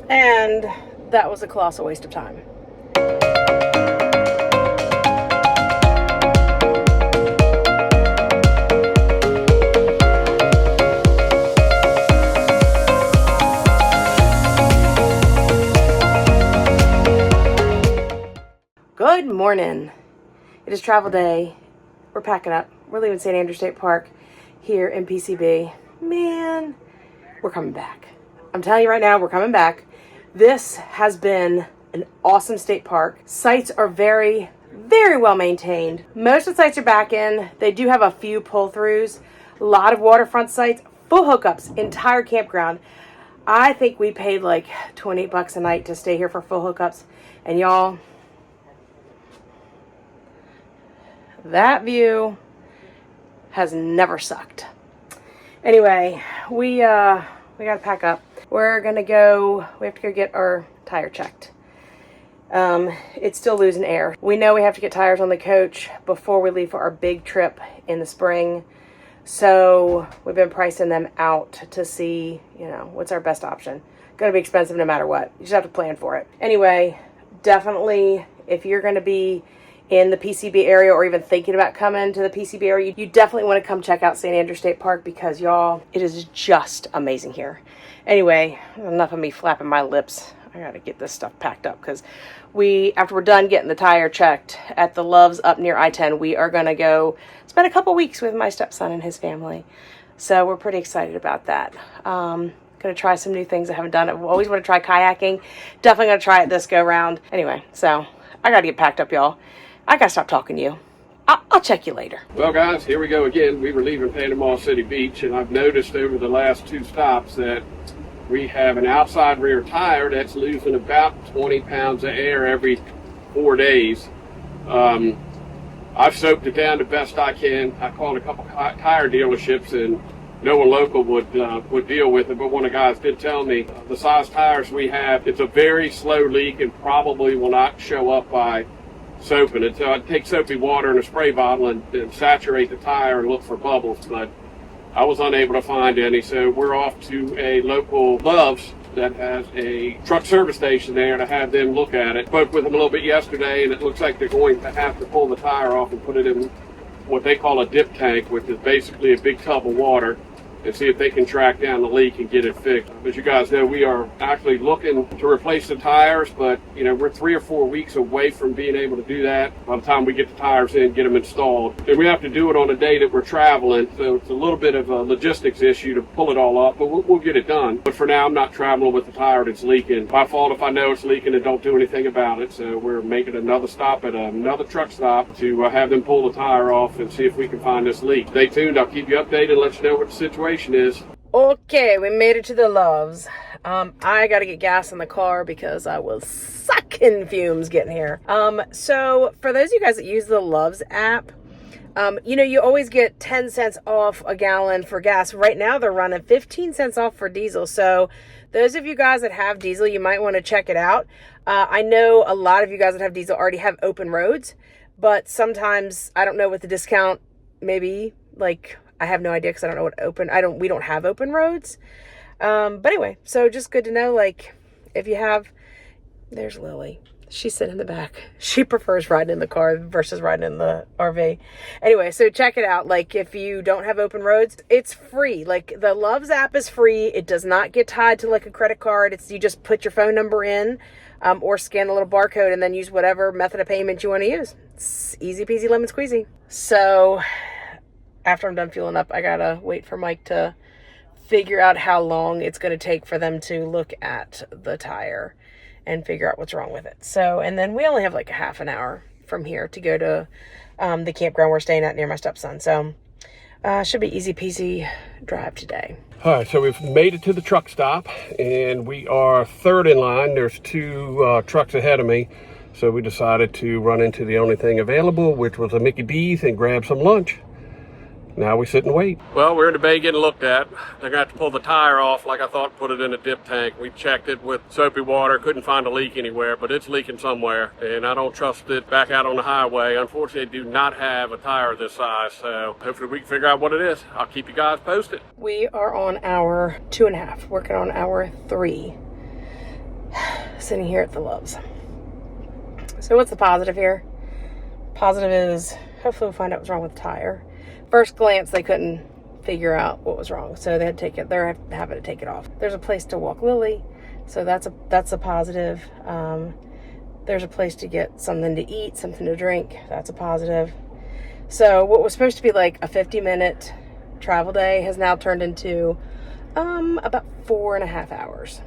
And that was a colossal waste of time. Good morning. It is travel day. We're packing up. We're leaving St. Andrews State Park here in PCB. Man, we're coming back. I'm telling you right now, we're coming back. This has been an awesome state park. Sites are very, very well maintained. Most of the sites are back in. They do have a few pull-throughs. A lot of waterfront sites, full hookups, entire campground. I think we paid like $28 a night to stay here for full hookups. And y'all, that view has never sucked. Anyway, we gotta pack up. We're gonna go, we have to go get our tire checked. It's still losing air. We know we have to get tires on the coach before we leave for our big trip in the spring. So we've been pricing them out to see, you know, what's our best option. Gonna be expensive no matter what. You just have to plan for it. Anyway, definitely if you're gonna be in the PCB area or even thinking about coming to the PCB area, you definitely want to come check out St. Andrews State Park because y'all, it is just amazing here. Anyway, enough of me flapping my lips. I gotta get this stuff packed up because after we're done getting the tire checked at the Loves up near I-10, we are gonna go spend a couple weeks with my stepson and his family. So we're pretty excited about that. Gonna try some new things I haven't done. I've always want to try kayaking. Definitely gonna try it this go round. Anyway, so I gotta get packed up, y'all. I gotta stop talking to you. I'll check you later. Well, guys, here we go again. We were leaving Panama City Beach, and I've noticed over the last 2 stops that we have an outside rear tire that's losing about 20 pounds of air every 4 days. I've soaked it down the best I can. I called a couple tire dealerships, and no one local would deal with it, but one of the guys did tell me the size tires we have, it's a very slow leak and probably will not show up by soaping it. So I'd take soapy water in a spray bottle and saturate the tire and look for bubbles, but I was unable to find any. So we're off to a local Loves that has a truck service station there to have them look at it. Spoke with them a little bit yesterday, and it looks like they're going to have to pull the tire off and put it in what they call a dip tank, which is basically a big tub of water, and see if they can track down the leak and get it fixed. As you guys know, we are actually looking to replace the tires, but you know, we're 3 or 4 weeks away from being able to do that by the time we get the tires in, get them installed. And we have to do it on a day that we're traveling, so it's a little bit of a logistics issue to pull it all up, but we'll get it done. But for now, I'm not traveling with the tire that's leaking. My fault if I know it's leaking and don't do anything about it. So we're making another stop at another truck stop to have them pull the tire off and see if we can find this leak. Stay tuned. I'll keep you updated and let you know what the situation is. Okay, we made it to the Loves. I gotta get gas in the car because I was sucking fumes getting here. So for those of you guys that use the Loves app, you know, you always get 10 cents off a gallon for gas. Right now they're running 15 cents off for diesel. So those of you guys that have diesel, you might want to check it out. I know a lot of you guys that have diesel already have open roads, but sometimes I don't know what the discount maybe, like, I have no idea because I don't know what we don't have open roads. But anyway, so just good to know, like, if you have, there's Lily. She's sitting in the back. She prefers riding in the car versus riding in the RV. Anyway, so check it out. Like, if you don't have open roads, it's free. Like, the Loves app is free. It does not get tied to like a credit card. You just put your phone number in, or scan a little barcode and then use whatever method of payment you want to use. It's easy peasy lemon squeezy. So after I'm done fueling up, I gotta wait for Mike to figure out how long it's going to take for them to look at the tire and figure out what's wrong with it. So, and then we only have like a half an hour from here to go to the campground we're staying at near my stepson. So should be easy peasy drive today. All right, so we've made it to the truck stop, and we are third in line. There's 2 trucks ahead of me, so we decided to run into the only thing available, which was a Mickey D's, and grab some lunch. Now we sit and wait. Well, we're in the bay getting looked at. They're gonna have to pull the tire off like I thought, put it in a dip tank. We checked it with soapy water, couldn't find a leak anywhere, but it's leaking somewhere, and I don't trust it back out on the highway. Unfortunately, I do not have a tire this size, so hopefully we can figure out what it is. I'll keep you guys posted. We are on hour 2.5, working on hour 3. sitting here at the Loves. So what's the positive here? Positive is hopefully we'll find out what's wrong with the tire. First glance, they couldn't figure out what was wrong, so they had to take it. They're having to take it off. There's a place to walk Lily, so that's a positive. There's a place to get something to eat, something to drink. That's a positive. So what was supposed to be like a 50-minute travel day has now turned into about 4.5 hours.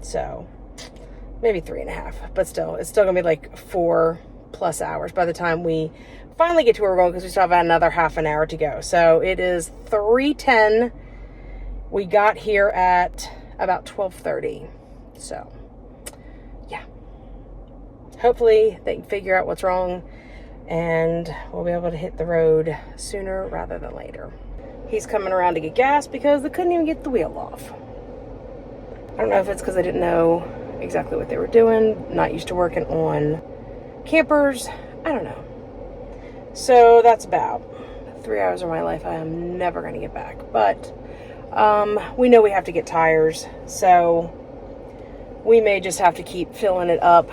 So maybe 3.5, but still, it's still gonna be like 4+ hours by the time we finally get to where we're going, because we still have another half an hour to go. So it is 3:10. We got here at about 12:30. So yeah, hopefully they can figure out what's wrong and we'll be able to hit the road sooner rather than later. He's coming around to get gas because they couldn't even get the wheel off. I don't know if it's because they didn't know exactly what they were doing, not used to working on campers. I don't know. So that's about 3 hours of my life I am never going to get back. But we know we have to get tires, so we may just have to keep filling it up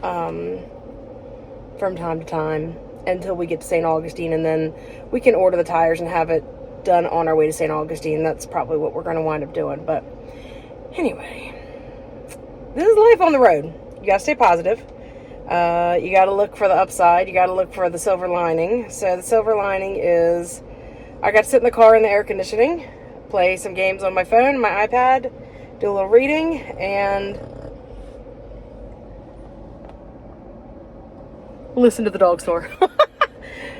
from time to time until we get to St. Augustine, and then we can order the tires and have it done on our way to St. Augustine. That's probably what we're going to wind up doing. But anyway, this is life on the road. You got to stay positive. You got to look for the upside. You got to look for the silver lining. So the silver lining is I got to sit in the car in the air conditioning, play some games on my phone, my iPad, do a little reading, and listen to the dog snore.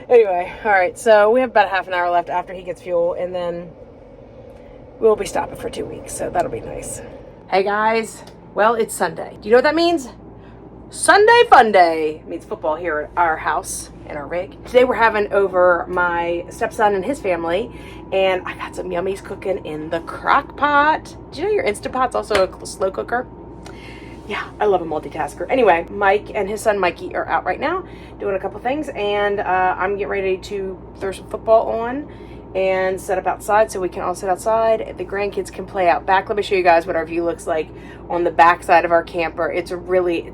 Anyway, all right, so we have about a half an hour left after he gets fuel, and then we'll be stopping for 2 weeks, so that'll be nice. Hey guys, well, it's Sunday. Do you know what that means? Sunday fun day. It means football here at our house in our rig. Today we're having over my stepson and his family, and I got some yummies cooking in the crock pot. Do you know your Instant Pot's also a slow cooker? Yeah, I love a multitasker. Anyway, Mike and his son Mikey are out right now doing a couple things, and I'm getting ready to throw some football on and set up outside so we can all sit outside. The grandkids can play out back. Let me show you guys what our view looks like on the back side of our camper. It's a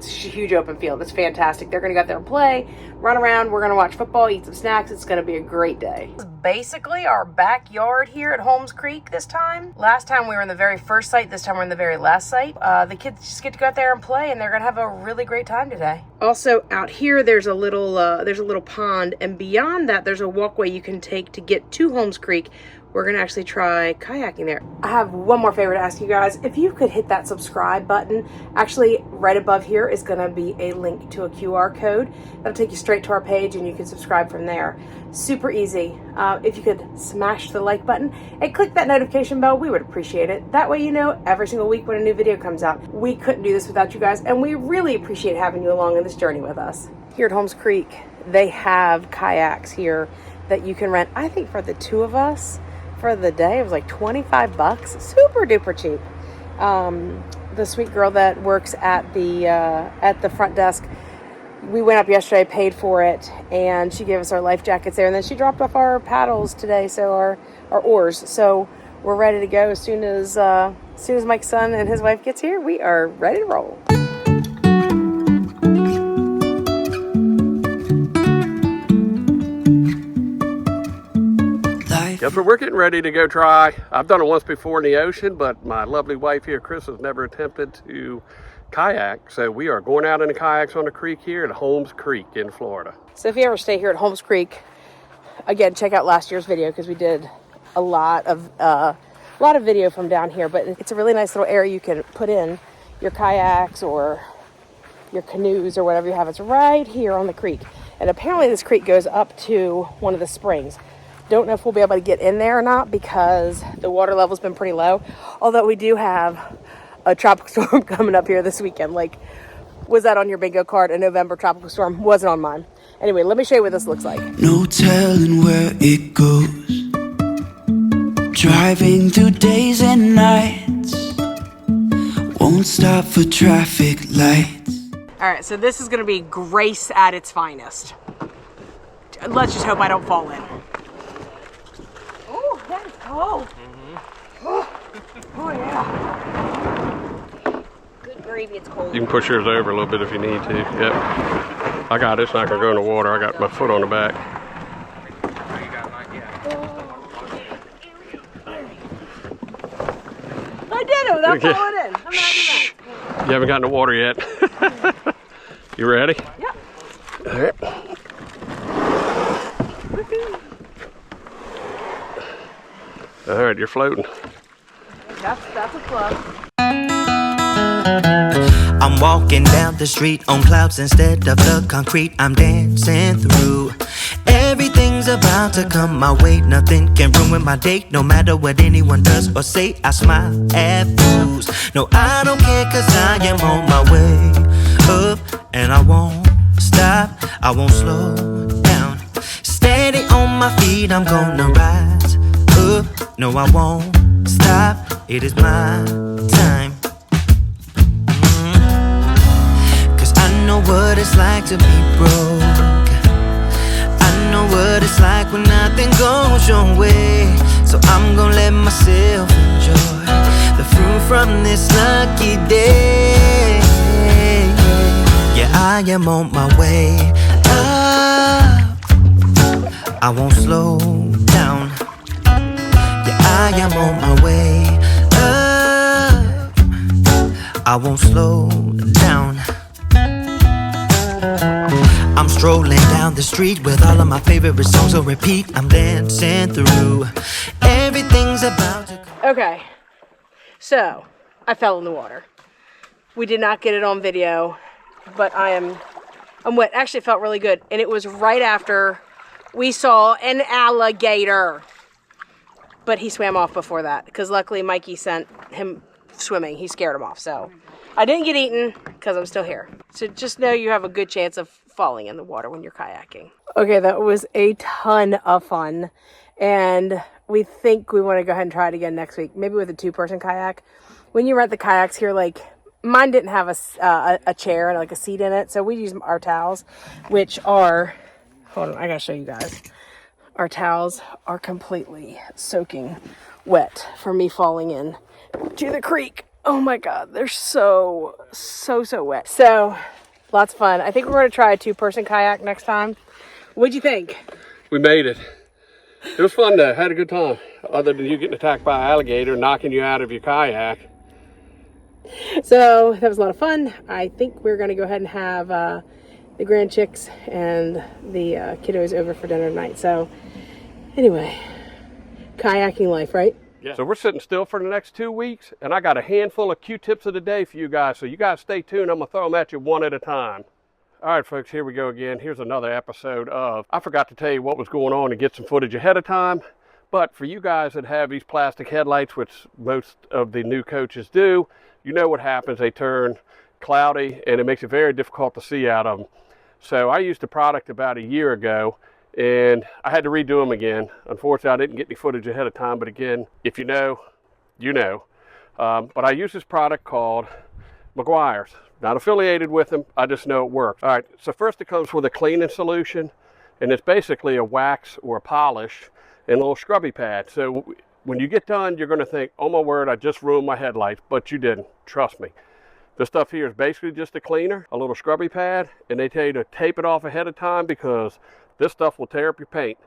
huge open field. It's fantastic. They're gonna go out there and play, run around. We're gonna watch football, eat some snacks. It's gonna be a great day. This is basically our backyard here at Holmes Creek this time. Last time we were in the very first site. This time we're in the very last site. The kids just get to go out there and play, and they're gonna have a really great time today. Also out here, there's a little pond, and beyond that, there's a walkway you can take to get to Holmes Creek. We're gonna actually try kayaking there. I have one more favor to ask you guys. If you could hit that subscribe button, actually right above here is gonna be a link to a QR code. That'll take you straight to our page and you can subscribe from there. Super easy. If you could smash the like button and click that notification bell, we would appreciate it. That way you know every single week when a new video comes out. We couldn't do this without you guys, and we really appreciate having you along in this journey with us. Here at Holmes Creek, they have kayaks here that you can rent, I think for the two of us, for the day. It was like $25, super duper cheap. The sweet girl that works at the front desk, we went up yesterday, paid for it, and she gave us our life jackets there, and then she dropped off our paddles today, so our oars. So we're ready to go as soon as Mike's son and his wife gets here. We are ready to roll. Yes, so we're getting ready to go try. I've done it once before in the ocean, but my lovely wife here, Kris, has never attempted to kayak. So we are going out in the kayaks on the creek here at Holmes Creek in Florida. So if you ever stay here at Holmes Creek, again, check out last year's video because we did a lot of video from down here. But it's a really nice little area you can put in your kayaks or your canoes or whatever you have. It's right here on the creek. And apparently this creek goes up to one of the springs. Don't know if we'll be able to get in there or not because the water level's been pretty low. Although we do have a tropical storm coming up here this weekend. Like, was that on your bingo card? A November tropical storm? Wasn't on mine. Anyway, let me show you what this looks like. No telling where it goes. Driving through days and nights. Won't stop for traffic lights. All right, so this is going to be grace at its finest. Let's just hope I don't fall in. Oh, that is cold. Oh yeah. Good grief. gravy, it's cold. You can push yours over a little bit if you need to. Yep. I got it. It's not going to go in the water. I got my foot on the back. I did it without falling in. I'm not even that. You haven't gotten the water yet. You ready? Yep. All right. All right, you're floating. That's a plus. I'm walking down the street on clouds instead of the concrete I'm dancing through. Everything's about to come my way. Nothing can ruin my day. No matter what anyone does or say, I smile at fools. No, I don't care, cause I am on my way up. And I won't stop, I won't slow down. Steady on my feet, I'm gonna rise up. No, I won't stop, it is my time. Cause I know what it's like to be broke. I know what it's like when nothing goes your way. So I'm gonna let myself enjoy the fruit from this lucky day. Yeah, I am on my way up. I won't slow down. Yeah, I am on my way up. I won't slow down. I'm strolling down the street with all of my favorite songs on repeat. I'm dancing through. Everything's about to... Okay, so I fell in the water. We did not get it on video, but I'm wet. Actually, it felt really good, and it was right after we saw an alligator. But he swam off before that, because luckily Mikey sent him swimming. He scared him off, so I didn't get eaten because I'm still here. So just know you have a good chance of falling in the water when you're kayaking. Okay, that was a ton of fun, and we think we want to go ahead and try it again next week, maybe with a 2-person kayak. When you rent the kayaks here, like mine didn't have a chair and like a seat in it, so we use our towels, which are, hold on, I gotta show you guys. Our towels are completely soaking wet from me falling in to the creek. Oh my God, they're so wet. So, lots of fun. I think we're going to try a 2-person kayak next time. What'd you think? We made it. It was fun though. Had a good time. Other than you getting attacked by an alligator, knocking you out of your kayak. So, that was a lot of fun. I think we're going to go ahead and have the grand chicks and the kiddos over for dinner tonight. So, anyway, kayaking life, right? Yeah. So we're sitting still for the next 2 weeks, and I got a handful of Q-tips of the day for you guys. So you guys stay tuned. I'm going to throw them at you one at a time. All right, folks, here we go again. Here's another episode of, I forgot to tell you what was going on and get some footage ahead of time. But for you guys that have these plastic headlights, which most of the new coaches do, you know what happens. They turn cloudy, and it makes it very difficult to see out of them. So I used a product about a year ago, and I had to redo them again. Unfortunately, I didn't get any footage ahead of time, but again, if you know, you know. But I use this product called McGuire's. Not affiliated with them, I just know it works. All right, so first it comes with a cleaning solution, and it's basically a wax or a polish and a little scrubby pad. So when you get done, you're gonna think, oh my word, I just ruined my headlights, but you didn't, trust me. This stuff here is basically just a cleaner, a little scrubby pad, and they tell you to tape it off ahead of time because this stuff will tear up your paint.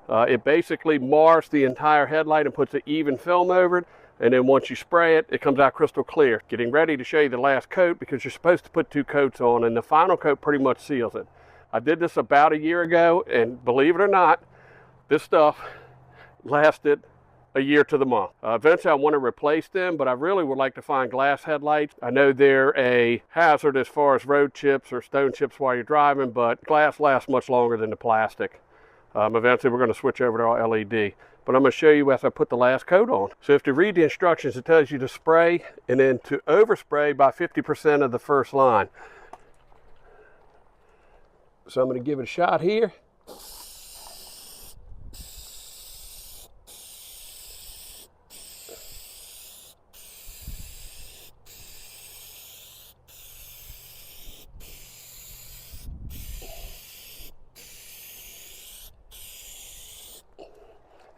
It basically mars the entire headlight and puts an even film over it, and then once you spray it, it comes out crystal clear. Getting ready to show you the last coat because you're supposed to put 2 coats on, and the final coat pretty much seals it. I did this about a year ago, and believe it or not, this stuff lasted a year to the month. Eventually I want to replace them, but I really would like to find glass headlights. I know they're a hazard as far as road chips or stone chips while you're driving, but glass lasts much longer than the plastic. Eventually we're going to switch over to our LED, but I'm going to show you as I put the last coat on. So if you read the instructions, it tells you to spray and then to overspray by 50% of the first line. So I'm going to give it a shot here.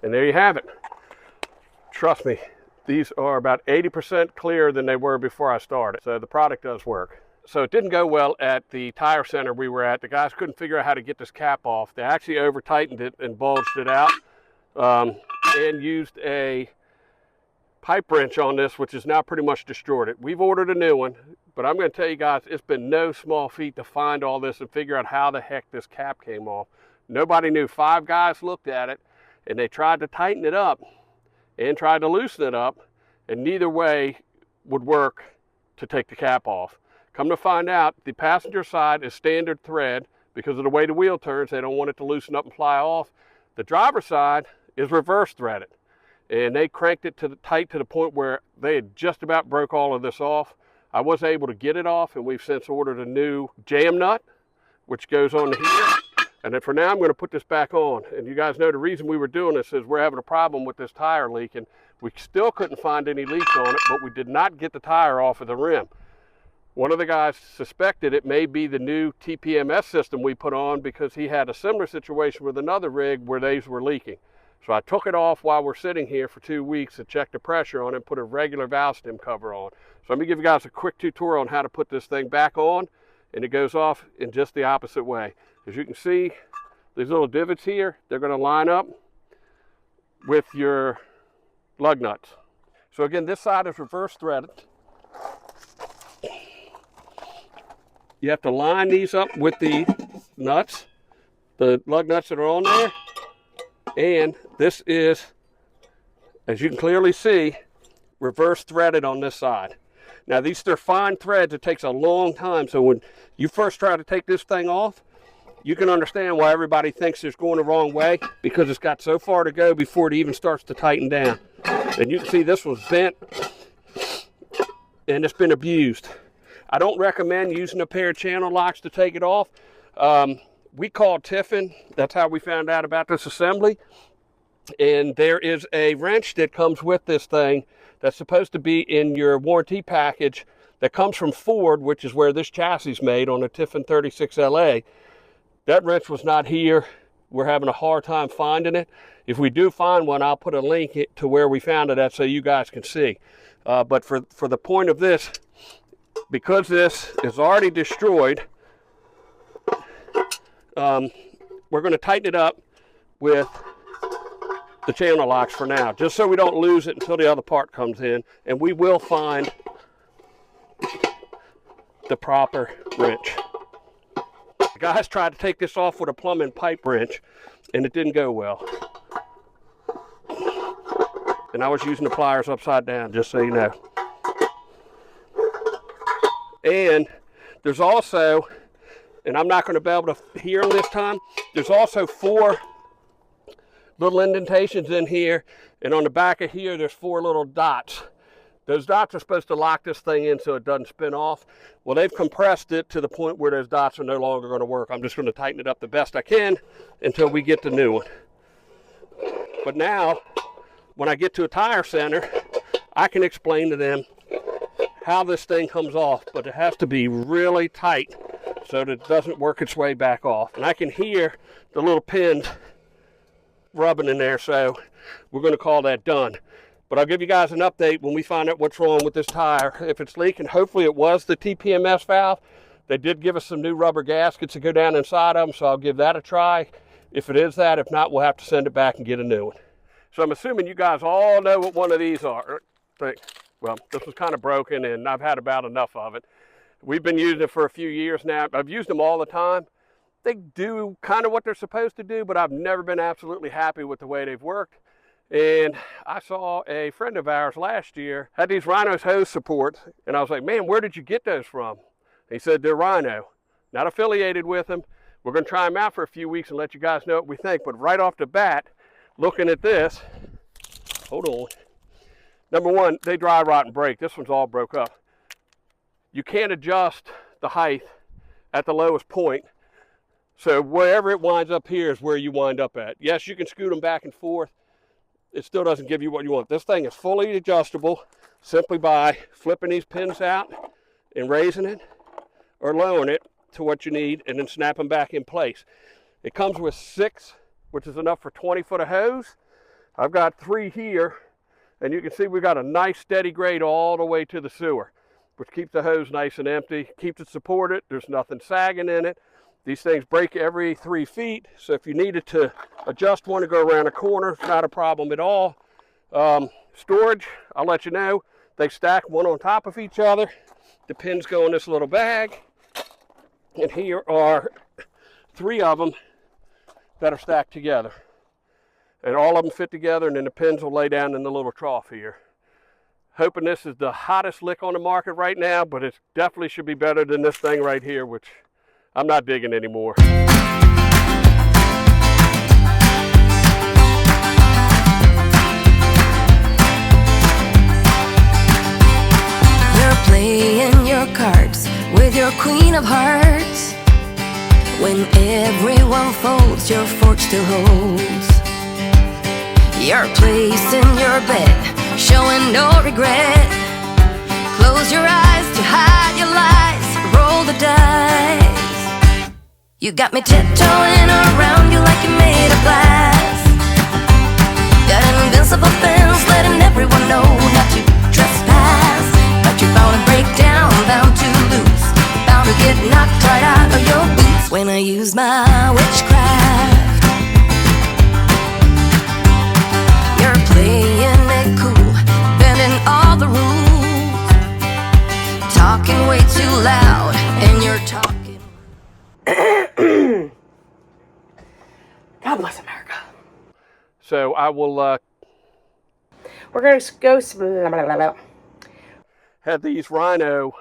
And there you have it. Trust me, These are about 80% clearer than they were before I started. So the product does work. So it didn't go well at the tire center we were at. The guys couldn't figure out how to get this cap off. They actually over tightened it and bulged it out, and used a pipe wrench on this, which is now pretty much destroyed it. We've ordered a new one, but I'm going to tell you guys, it's been no small feat to find all this and figure out how the heck this cap came off. Nobody knew. 5 guys looked at it, and they tried to tighten it up and tried to loosen it up, and neither way would work to take the cap off. Come to find out, the passenger side is standard thread. Because of the way the wheel turns, they don't want it to loosen up and fly off. The driver's side is reverse threaded. And they cranked it tight to the point where they had just about broke all of this off. I was able to get it off, and we've since ordered a new jam nut, which goes on here. And then for now, I'm going to put this back on. And you guys know the reason we were doing this is we're having a problem with this tire leak, and we still couldn't find any leaks on it, but we did not get the tire off of the rim. One of the guys suspected it may be the new TPMS system we put on, because he had a similar situation with another rig where these were leaking. So I took it off while we're sitting here for 2 weeks to check the pressure on it and put a regular valve stem cover on. So let me give you guys a quick tutorial on how to put this thing back on, and it goes off in just the opposite way. As you can see, these little divots here, they're going to line up with your lug nuts. So again, this side is reverse threaded. You have to line these up with the nuts, the lug nuts that are on there. And this is, as you can clearly see, reverse threaded on this side. Now these are fine threads. It takes a long time. So when you first try to take this thing off, you can understand why everybody thinks it's going the wrong way, because it's got so far to go before it even starts to tighten down. And you can see this was bent and it's been abused. I don't recommend using a pair of channel locks to take it off. We called Tiffin. That's how we found out about this assembly. And there is a wrench that comes with this thing that's supposed to be in your warranty package that comes from Ford, which is where this chassis is made, on a Tiffin 36LA. That wrench was not here. We're having a hard time finding it. If we do find one, I'll put a link to where we found it at so you guys can see. But for the point of this, because this is already destroyed, we're going to tighten it up with the channel locks for now, just so we don't lose it until the other part comes in, and we will find the proper wrench. The guys tried to take this off with a plumbing pipe wrench, and it didn't go well. And I was using the pliers upside down, just so you know. And there's also, and I'm not going to be able to hear them this time, there's also 4 little indentations in here, and on the back of here there's 4 little dots. Those dots are supposed to lock this thing in so it doesn't spin off. Well, they've compressed it to the point where those dots are no longer going to work. I'm just going to tighten it up the best I can until we get the new one. But now, when I get to a tire center, I can explain to them how this thing comes off, but it has to be really tight so that it doesn't work its way back off. And I can hear the little pins rubbing in there, so we're going to call that done. But I'll give you guys an update when we find out what's wrong with this tire. If it's leaking, hopefully it was the TPMS valve. They did give us some new rubber gaskets to go down inside of them, so I'll give that a try. If it is that, if not, we'll have to send it back and get a new one. So I'm assuming you guys all know what one of these are. Well, this was kind of broken, and I've had about enough of it. We've been using it for a few years now. I've used them all the time. They do kind of what they're supposed to do, but I've never been absolutely happy with the way they've worked. And I saw a friend of ours last year had these Rhino's hose supports, and I was like, man, where did you get those from? And he said, they're Rhino. Not affiliated with them. We're going to try them out for a few weeks and let you guys know what we think. But right off the bat, looking at this, hold on. Number one, they dry rot and break. This one's all broke up. You can't adjust the height at the lowest point. So wherever it winds up here is where you wind up at. Yes, you can scoot them back and forth. It still doesn't give you what you want. This thing is fully adjustable simply by flipping these pins out and raising it or lowering it to what you need and then snapping back in place. It comes with 6, which is enough for 20 foot of hose. I've got 3 here, And you can see we've got a nice steady grade all the way to the sewer, which keeps the hose nice and empty, keeps it supported. There's nothing sagging in it. These things break every 3 feet, so if you needed to adjust one to go around a corner, it's not a problem at all. Storage, I'll let you know, they stack one on top of each other. The pins go in this little bag, and here are 3 of them that are stacked together. And all of them fit together, and then the pins will lay down in the little trough here. Hoping this is the hottest lick on the market right now, but it definitely should be better than this thing right here, which I'm not digging anymore. You're playing your cards with your queen of hearts. When everyone folds, your fork still holds. Your place in your bed, showing no regret. Close your eyes to hide your lies, roll the dice. You got me tiptoeing around you like you're made of glass. Got an invincible fence, letting everyone know not to trespass. But you're bound to break down, bound to lose, bound to get knocked right out of your boots when I use my witchcraft. You're playing it cool, bending all the rules, talking way too loud, and you're talking. God bless America. So I will We're going to go... have these rhino